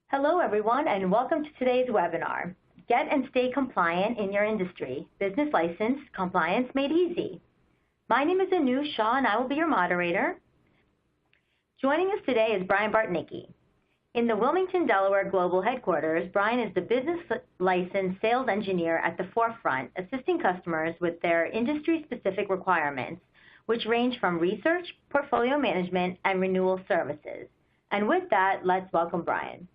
Hello, everyone, and welcome to today's webinar, Get and Stay Compliant in Your Industry, Business License Compliance Made Easy. My name is Anu Shaw, and I will be your moderator. Joining us today is Brian Bartnicki. In the Wilmington, Delaware Global Headquarters, Brian is the Business License Sales Engineer at the forefront, assisting customers with their industry-specific requirements, which range from research, portfolio management, and renewal services. And with that, let's welcome Brian.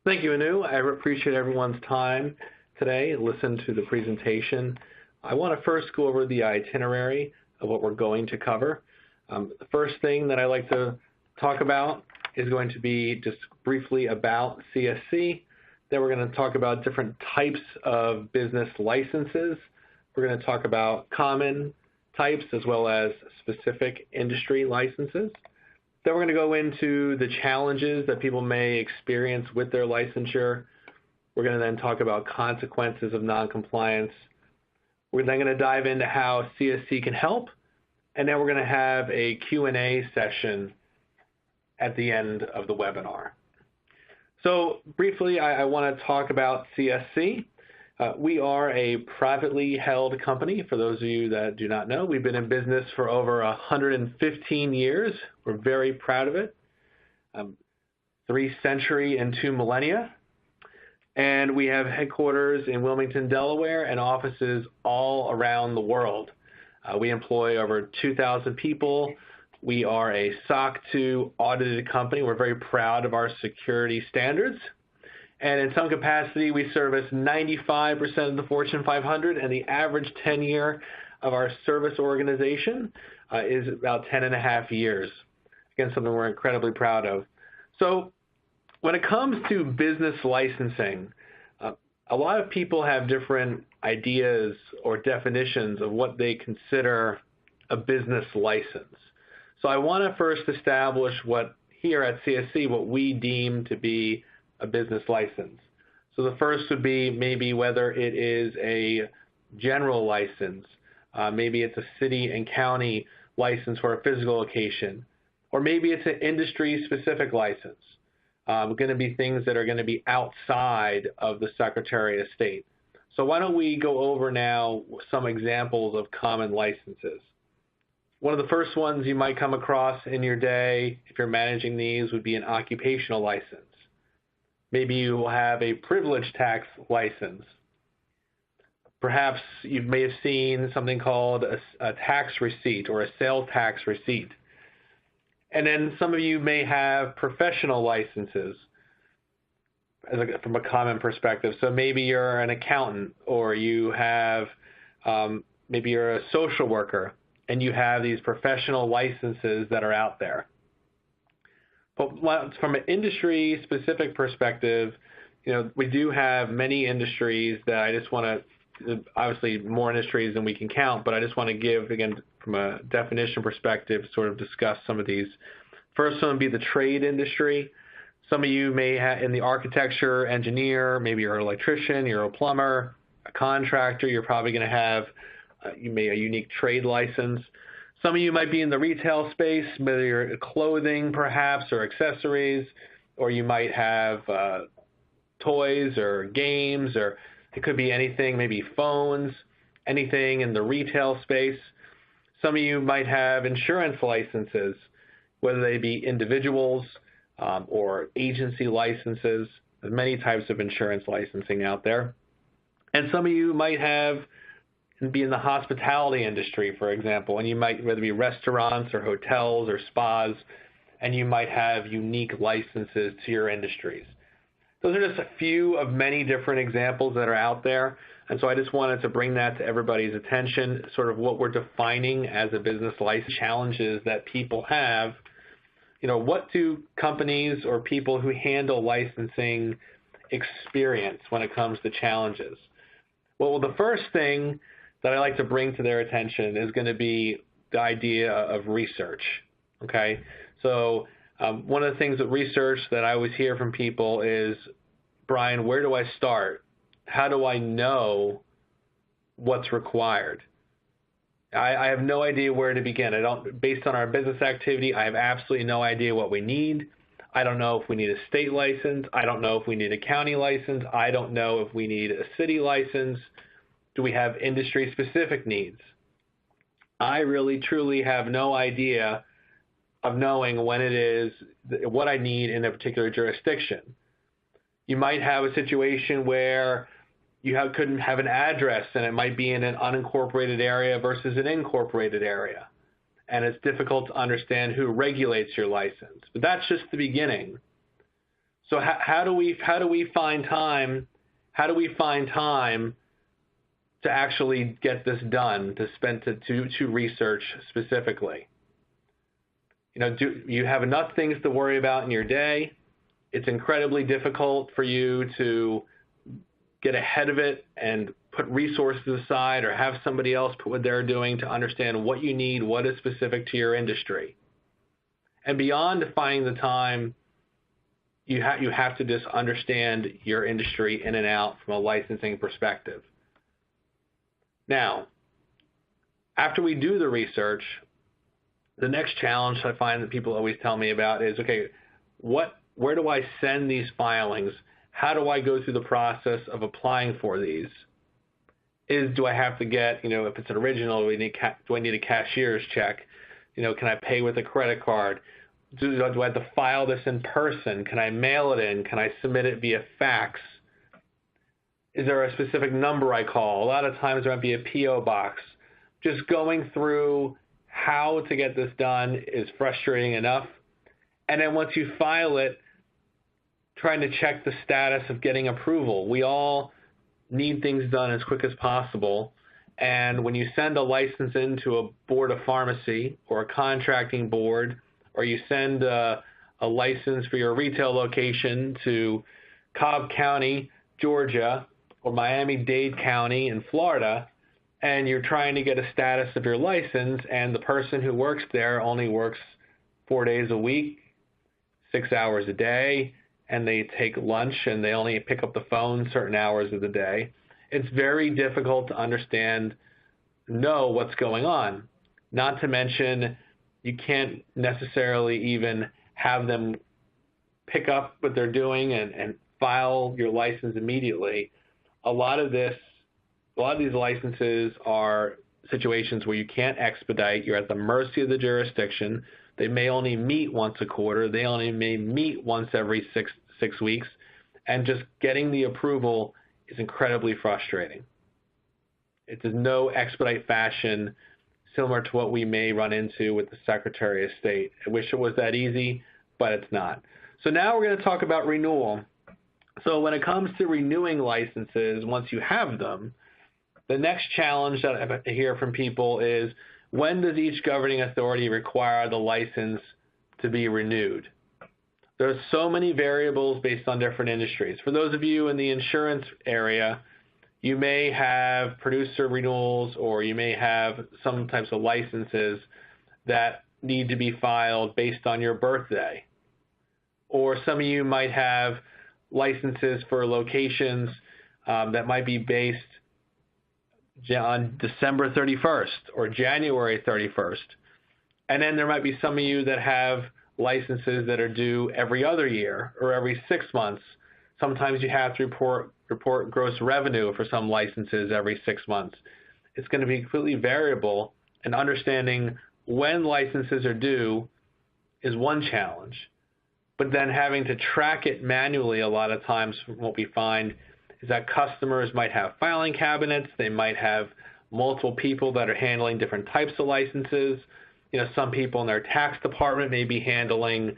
Thank you, Anu. I appreciate everyone's time today and listen to the presentation. I want to first go over the itinerary of what we're going to cover. The first thing that I like to talk about is going to be just briefly about CSC. Then we're going to talk about different types of business licenses. We're going to talk about common types as well as specific industry licenses. Then we're going to go into the challenges that people may experience with their licensure. We're going to then talk about consequences of noncompliance. We're then going to dive into how CSC can help, and then we're going to have a Q&A session at the end of the webinar. So briefly, I want to talk about CSC. We are a privately held company. For those of you that do not know, we've been in business for over 115 years. We're very proud of it. 3 centuries and 2 millennia. And we have headquarters in Wilmington, Delaware, and offices all around the world. We employ over 2,000 people. We are a SOC 2 audited company. We're very proud of our security standards. And in some capacity, we service 95% of the Fortune 500, and the average tenure of our service organization is about 10.5 years. Again, something we're incredibly proud of. So when it comes to business licensing, a lot of people have different ideas or definitions of what they consider a business license. So I want to first establish what here at CSC, what we deem to be a business license. So the first would be maybe whether it is a general license, maybe it's a city and county license for a physical location, or maybe it's an industry-specific license. Going to be things that are going to be outside of the Secretary of State. So why don't we go over now some examples of common licenses. One of the first ones you might come across in your day, if you're managing these, would be an occupational license. Maybe you will have a privilege tax license. Perhaps you may have seen something called a tax receipt or a sales tax receipt. And then some of you may have professional licenses from a common perspective. So maybe you're an accountant, or you have, maybe you're a social worker, and you have these professional licenses that are out there. But from an industry-specific perspective, we do have many industries that I just want to, obviously more industries than we can count, but I just want to give, again, from a definition perspective, sort of discuss some of these. First one would be the trade industry. Some of you may have in the architecture, engineer, maybe you're an electrician, you're a plumber, a contractor, you're probably going to have a unique trade license. Some of you might be in the retail space, whether you're clothing perhaps or accessories, or you might have toys or games, or it could be anything, maybe phones, anything in the retail space. Some of you might have insurance licenses, whether they be individuals or agency licenses. There's many types of insurance licensing out there. And some of you might be in the hospitality industry, for example, and you might whether be restaurants or hotels or spas, and you might have unique licenses to your industries. Those are just a few of many different examples that are out there, and so I just wanted to bring that to everybody's attention, sort of what we're defining as a business license, challenges that people have. What do companies or people who handle licensing experience when it comes to challenges? Well, the first thing that I like to bring to their attention is going to be the idea of research, okay? So one of the things with research that I always hear from people is, Brian, where do I start? How do I know what's required? I have no idea where to begin. Based on our business activity, I have absolutely no idea what we need. I don't know if we need a state license. I don't know if we need a county license. I don't know if we need a city license. Do we have industry-specific needs? I really, truly have no idea of knowing when it is, what I need in a particular jurisdiction. You might have a situation where you couldn't have an address and it might be in an unincorporated area versus an incorporated area. And it's difficult to understand who regulates your license. But that's just the beginning. So how do we find time? How do we find time to actually get this done, to spend to research specifically? Do you have enough things to worry about in your day? It's incredibly difficult for you to get ahead of it and put resources aside or have somebody else put what they're doing to understand what you need, what is specific to your industry. And beyond finding the time, you have to just understand your industry in and out from a licensing perspective. Now, after we do the research, the next challenge I find that people always tell me about is, okay, where do I send these filings? How do I go through the process of applying for these? Do I have to get, if it's an original, do I need a cashier's check? Can I pay with a credit card? Do I have to file this in person? Can I mail it in? Can I submit it via fax? Is there a specific number I call? A lot of times there might be a P.O. box. Just going through how to get this done is frustrating enough. And then once you file it, trying to check the status of getting approval. We all need things done as quick as possible. And when you send a license into a board of pharmacy or a contracting board, or you send a license for your retail location to Cobb County, Georgia, or Miami-Dade County in Florida, and you're trying to get a status of your license, and the person who works there only works 4 days a week, 6 hours a day, and they take lunch and they only pick up the phone certain hours of the day, it's very difficult to know what's going on. Not to mention, you can't necessarily even have them pick up what they're doing and file your license immediately. A lot of these licenses are situations where you can't expedite. You're at the mercy of the jurisdiction. They may only meet once a quarter. They only may meet once every six weeks. And just getting the approval is incredibly frustrating. It is no expedite fashion similar to what we may run into with the Secretary of State. I wish it was that easy, but it's not. So now we're going to talk about renewal. So when it comes to renewing licenses, once you have them, the next challenge that I hear from people is, when does each governing authority require the license to be renewed? There's so many variables based on different industries. For those of you in the insurance area, you may have producer renewals, or you may have some types of licenses that need to be filed based on your birthday. Or some of you might have licenses for locations that might be based on December 31st or January 31st. And then there might be some of you that have licenses that are due every other year or every 6 months. Sometimes you have to report gross revenue for some licenses every 6 months. It's going to be completely variable, and understanding when licenses are due is one challenge. But then having to track it manually, a lot of times what we find is that customers might have filing cabinets. They might have multiple people that are handling different types of licenses. Some people in their tax department may be handling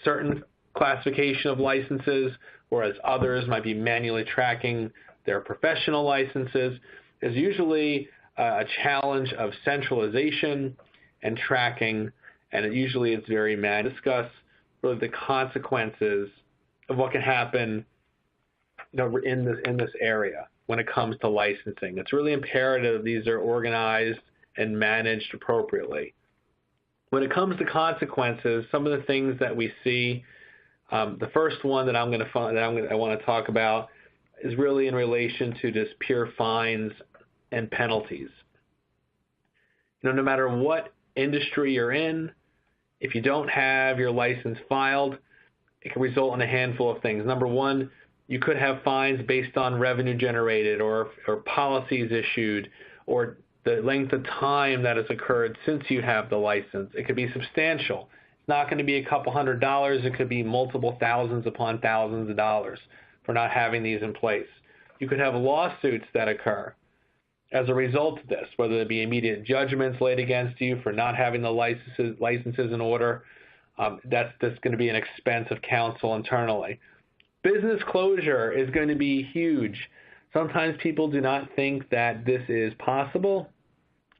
certain classification of licenses, whereas others might be manually tracking their professional licenses. There's usually a challenge of centralization and tracking, and usually it's very manual. Discuss really the consequences of what can happen in this area when it comes to licensing. It's really imperative these are organized and managed appropriately. When it comes to consequences, some of the things that we see, the first one that I want to talk about is really in relation to just pure fines and penalties. No matter what industry you're in, if you don't have your license filed, it can result in a handful of things. Number one, you could have fines based on revenue generated or policies issued or the length of time that has occurred since you have the license. It could be substantial. It's not going to be a couple $100s. It could be multiple thousands upon thousands of dollars for not having these in place. You could have lawsuits that occur as a result of this, whether it be immediate judgments laid against you for not having the licenses in order. That's going to be an expense of counsel internally. Business closure is going to be huge. Sometimes people do not think that this is possible,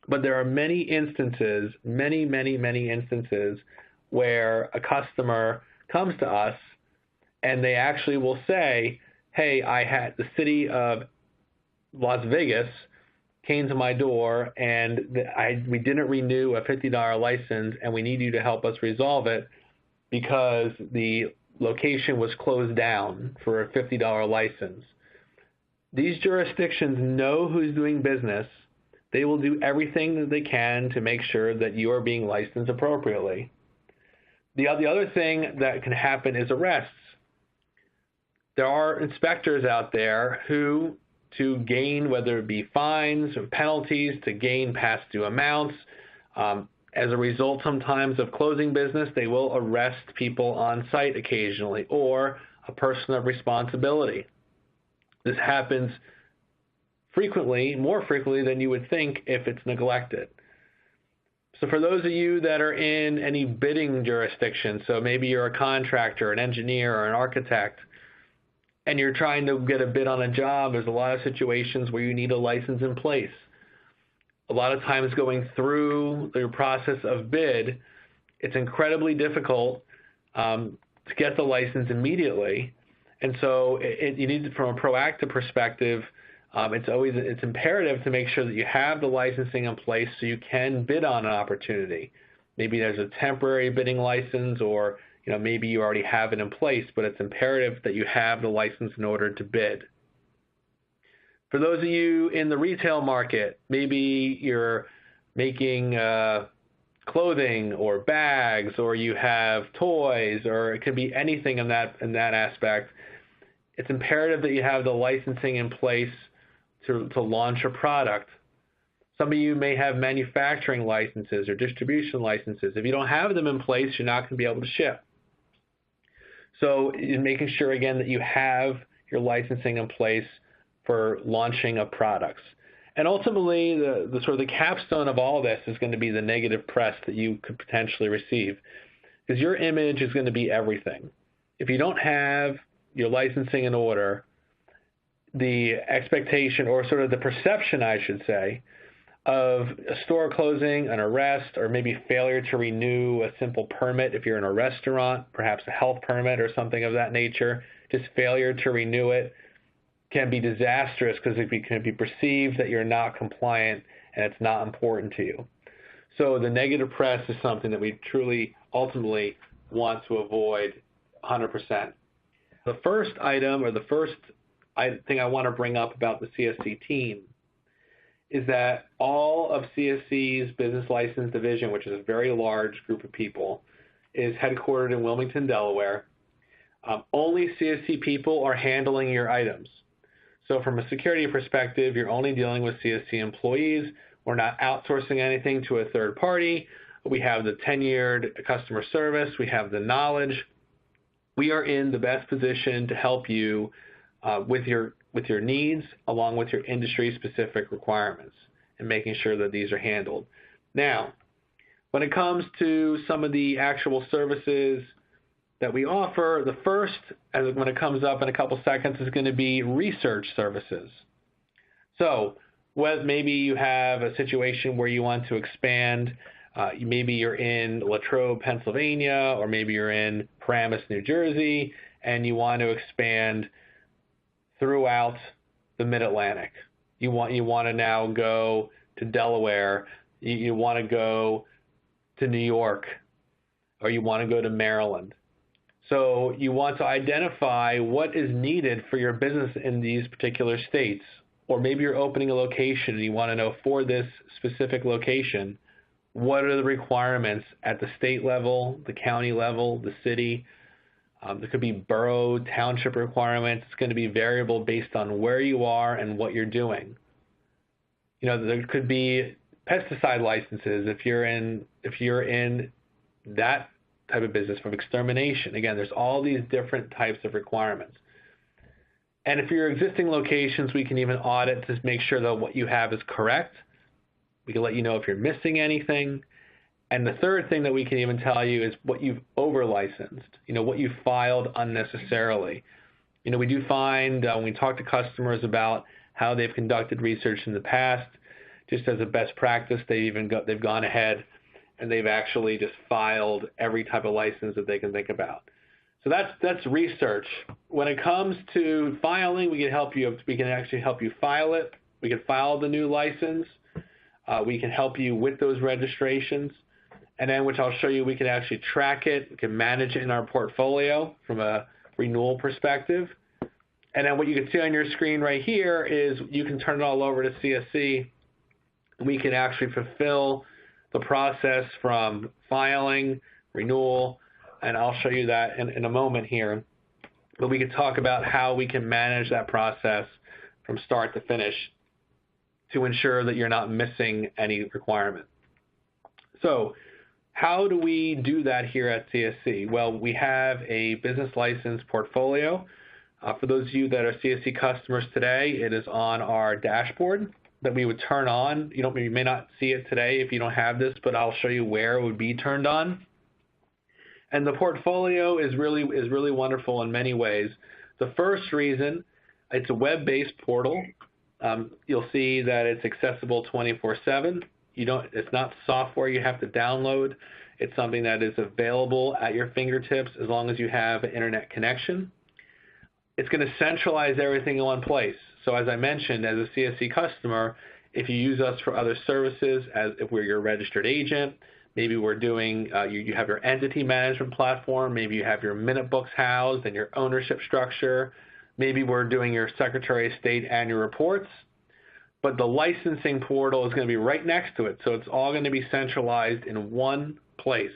but there are many instances, many instances where a customer comes to us and they actually will say, hey, I had the city of Las Vegas came to my door and we didn't renew a $50 license and we need you to help us resolve it because the location was closed down for a $50 license. These jurisdictions know who's doing business. They will do everything that they can to make sure that you are being licensed appropriately. The other thing that can happen is arrests. There are inspectors out there who, to gain, whether it be fines or penalties, to gain past due amounts, as a result sometimes of closing business, they will arrest people on site occasionally or a person of responsibility. This happens frequently, more frequently than you would think if it's neglected. So for those of you that are in any bidding jurisdiction, so maybe you're a contractor, an engineer, or an architect, and you're trying to get a bid on a job, there's a lot of situations where you need a license in place. A lot of times going through the process of bid, it's incredibly difficult to get the license immediately. And so you need to, from a proactive perspective, it's imperative to make sure that you have the licensing in place so you can bid on an opportunity. Maybe there's a temporary bidding license, or maybe you already have it in place, but it's imperative that you have the license in order to bid. For those of you in the retail market, maybe you're making clothing or bags, or you have toys, or it could be anything in that aspect. It's imperative that you have the licensing in place to launch a product. Some of you may have manufacturing licenses or distribution licenses. If you don't have them in place, you're not going to be able to ship. So in making sure, again, that you have your licensing in place for launching of products. And ultimately, the sort of the capstone of all this is going to be the negative press that you could potentially receive, because your image is going to be everything. If you don't have your licensing in order, the expectation, or sort of the perception, I should say, of a store closing, an arrest, or maybe failure to renew a simple permit if you're in a restaurant, perhaps a health permit or something of that nature, just failure to renew it can be disastrous because it can be perceived that you're not compliant and it's not important to you. So the negative press is something that we truly, ultimately want to avoid 100%. The first item, or the first thing I want to bring up about the CSC team, is that all of CSC's Business License Division, which is a very large group of people, is headquartered in Wilmington, Delaware. Only CSC people are handling your items. So from a security perspective, you're only dealing with CSC employees. We're not outsourcing anything to a third party. We have the tenured customer service. We have the knowledge. We are in the best position to help you with your needs, along with your industry-specific requirements, and making sure that these are handled. Now, when it comes to some of the actual services that we offer, the first, when it comes up in a couple seconds, is going to be research services. So maybe you have a situation where you want to expand. Maybe you're in Latrobe, Pennsylvania, or maybe you're in Paramus, New Jersey, and you want to expand throughout the Mid-Atlantic. You want to now go to Delaware. You want to go to New York, or you want to go to Maryland. So you want to identify what is needed for your business in these particular states. Or maybe you're opening a location and you want to know, for this specific location, what are the requirements at the state level, the county level, the city, There could be borough, township requirements. It's going to be variable based on where you are and what you're doing. There could be pesticide licenses if you're in that type of business from extermination. Again, there's all these different types of requirements. And if your existing locations, we can even audit to make sure that what you have is correct. We can let you know if you're missing anything. And the third thing that we can even tell you is what you've over-licensed, what you filed unnecessarily. We do find when we talk to customers about how they've conducted research in the past, just as a best practice, they've gone ahead and they've actually just filed every type of license that they can think about. So that's research. When it comes to filing, we can help you. We can actually help you file it. We can file the new license. We can help you with those registrations. And then, which I'll show you, we can actually track it. We can manage it in our portfolio from a renewal perspective. And then what you can see on your screen right here is you can turn it all over to CSC. We can actually fulfill the process from filing, renewal, and I'll show you that in a moment here. But we can talk about how we can manage that process from start to finish to ensure that you're not missing any requirement. So how do we do that here at CSC? Well, we have a business license portfolio. For those of you that are CSC customers today, it is on our dashboard that we would turn on. You may not see it today if you don't have this, but I'll show you where it would be turned on. And the portfolio is really wonderful in many ways. The first reason, it's a web-based portal. You'll see that it's accessible 24/7. It's not software you have to download. It's something that is available at your fingertips as long as you have an internet connection. It's going to centralize everything in one place. So as I mentioned, as a CSC customer, if you use us for other services, if we're your registered agent, maybe we're doing, you have your entity management platform, maybe you have your minute books housed and your ownership structure, maybe we're doing your Secretary of State annual reports, but the licensing portal is going to be right next to it, so it's all going to be centralized in one place.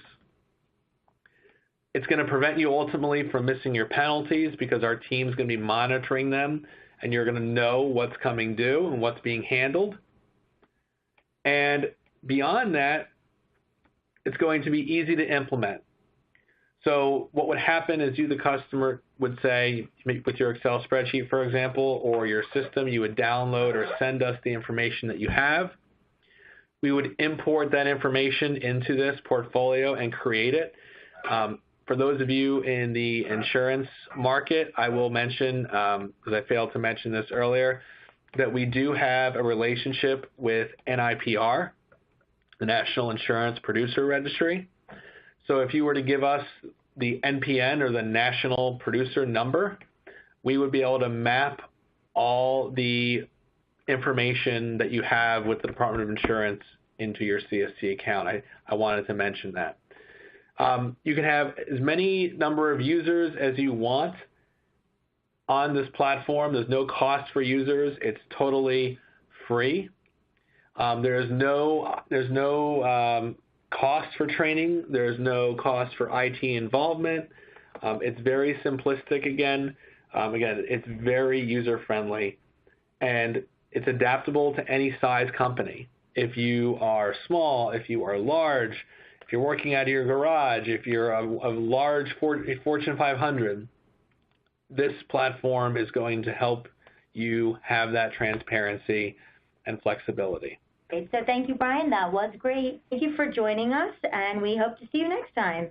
It's going to prevent you ultimately from missing your penalties because our team's going to be monitoring them, and you're going to know what's coming due and what's being handled. And beyond that, it's going to be easy to implement. So what would happen is you, the customer, would say, with your Excel spreadsheet, for example, or your system, you would download or send us the information that you have. We would import that information into this portfolio and create it. For those of you in the insurance market, I will mention, because I failed to mention this earlier, that we do have a relationship with NIPR, the National Insurance Producer Registry. So if you were to give us the NPN, or the National Producer Number, we would be able to map all the information that you have with the Department of Insurance into your CSC account. I wanted to mention that. You can have as many number of users as you want on this platform. There's no cost for users. It's totally free. There's no cost for training. There's no cost for IT involvement. It's very simplistic again. Again, it's very user-friendly, and it's adaptable to any size company. If you are small, if you are large, if you're working out of your garage, if you're a large Fortune 500, this platform is going to help you have that transparency and flexibility. Great. So thank you, Brian. That was great. Thank you for joining us, and we hope to see you next time.